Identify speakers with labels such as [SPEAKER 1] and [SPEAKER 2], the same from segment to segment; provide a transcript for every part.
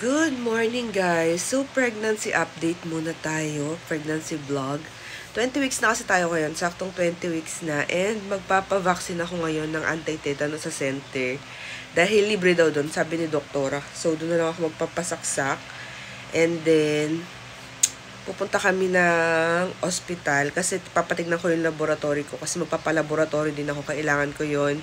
[SPEAKER 1] Good morning guys! So pregnancy update muna tayo, pregnancy vlog. 20 weeks na kasi tayo ngayon, saktong 20 weeks na and magpapavaccine ako ngayon ng anti-tetanus sa center. Dahil libre daw doon, sabi ni doktora. So doon na lang ako magpapasaksak and then pupunta kami ng ospital kasi papatignan ko yung laboratory ko kasi magpapalaboratory din ako, kailangan ko yon.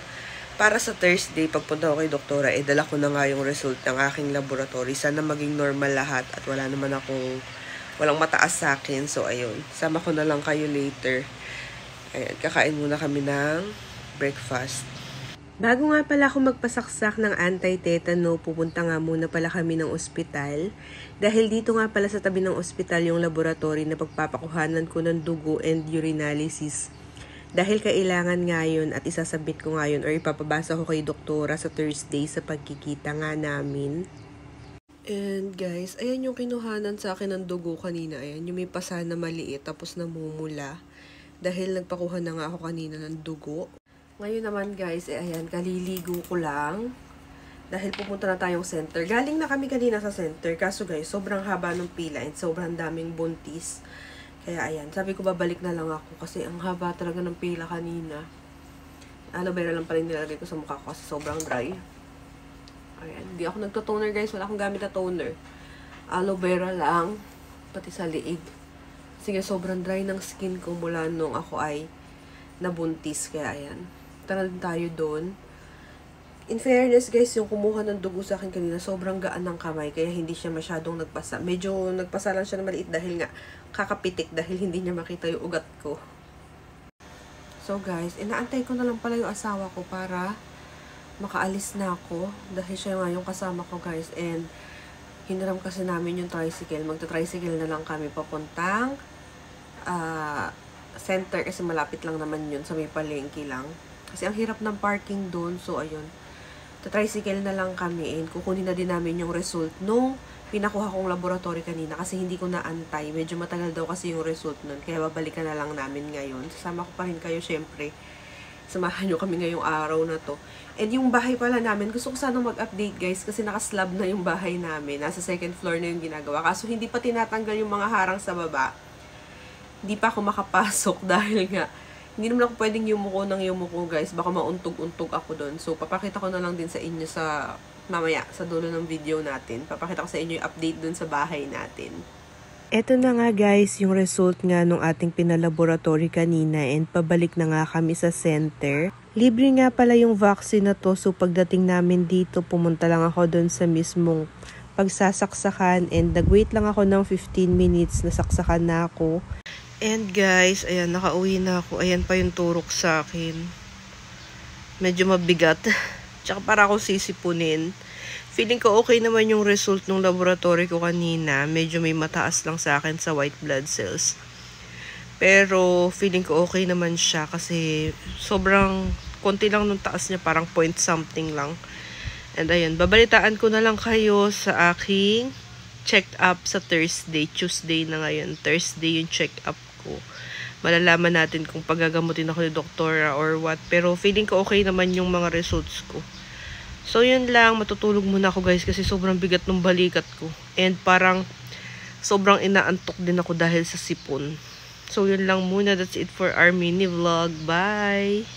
[SPEAKER 1] Para sa Thursday, pagpunta ko kay doktora, dala ko na nga yung result ng aking laboratory. Sana maging normal lahat at wala naman akong, walang mataas sa akin. So, ayun. Sama ko na lang kayo later. Ayan, kakain muna kami ng breakfast. Bago nga pala ako magpasaksak ng anti-tetano, pupunta nga muna pala kami ng ospital. Dahil dito nga pala sa tabi ng ospital yung laboratory na pagpapakuhanan ko ng dugo and urinalysis. Dahil kailangan nga yun at isasabit ko nga yun or ipapabasa ko kay doktora sa Thursday sa pagkikita nga namin. And guys, ayan yung kinuhanan sa akin ng dugo kanina. Ayan, yung may pasa na maliit tapos namumula. Dahil nagpakuha na nga ako kanina ng dugo. Ngayon naman guys, ayan, kaliligo ko lang. Dahil pupunta na tayong center. Galing na kami kanina sa center. Kaso guys, sobrang haba ng pila and sobrang daming buntis. Kaya ayan, sabi ko babalik na lang ako kasi ang haba talaga ng pila kanina. Aloe vera lang pala nilalagay ko sa mukha ko kasi sobrang dry. Ayan, hindi ako nagto-toner guys, wala akong gamit na toner. Aloe vera lang, pati sa liig. Sige, sobrang dry ng skin ko mula nung ako ay nabuntis. Kaya ayan, tara din tayo doon. In fairness guys, yung kumuha ng dugo sa akin kanina, sobrang gaan ng kamay, kaya hindi siya masyadong nagpasa. Medyo nagpasa lang siya na maliit dahil nga kakapitik dahil hindi niya makita yung ugat ko. So guys, inaantay ko na lang pala yung asawa ko para makaalis na ako. Dahil siya nga yung kasama ko guys. And hiniram kasi namin yung tricycle. Magta-tricycle na lang kami papuntang center kasi malapit lang naman yun sa may palengke lang. Kasi ang hirap ng parking doon. So ayun. Tricycle na lang kami and kukunin na din namin yung result nung pinakuha kong laboratory kanina kasi hindi ko naantay. Medyo matagal daw kasi yung result nun. Kaya babalikan na lang namin ngayon. Sasama ko pa rin kayo syempre. Samahan nyo kami ngayong araw na to. And yung bahay pala namin, gusto ko sanang mag-update guys kasi nakaslab na yung bahay namin. Nasa second floor na yung ginagawa. Kaso hindi pa tinatanggal yung mga harang sa baba. Hindi pa ako makapasok dahil nga hindi naman ako pwedeng yumuko guys. Baka mauntog-untog ako doon. So, papakita ko na lang din sa inyo sa mamaya, sa dulo ng video natin. Papakita ko sa inyo yung update doon sa bahay natin. Eto na nga guys, yung result nga nung ating pinalaboratory kanina and pabalik na nga kami sa center. Libre nga pala yung vaccine na to. So, pagdating namin dito, pumunta lang ako doon sa mismong pagsasaksakan and nag-wait lang ako ng 15 minutes na saksakan na ako. And guys, ayan, nakauwi na ako. Ayan pa yung turok sa akin. Medyo mabigat. Tsaka para akong sisipunin. Feeling ko okay naman yung result ng laboratory ko kanina. Medyo may mataas lang sa akin sa white blood cells. Pero feeling ko okay naman siya kasi sobrang konti lang nung taas niya. Parang point something lang. And ayan, babalitaan ko na lang kayo sa aking checked up sa Thursday. Tuesday na ngayon. Thursday yung check up ko. Malalaman natin kung paggagamutin ako ni doktora or what. Pero feeling ko okay naman yung mga results ko. So yun lang, matutulog muna ako guys kasi sobrang bigat ng balikat ko. And parang sobrang inaantok din ako dahil sa sipon. So yun lang muna, that's it for our mini vlog. Bye!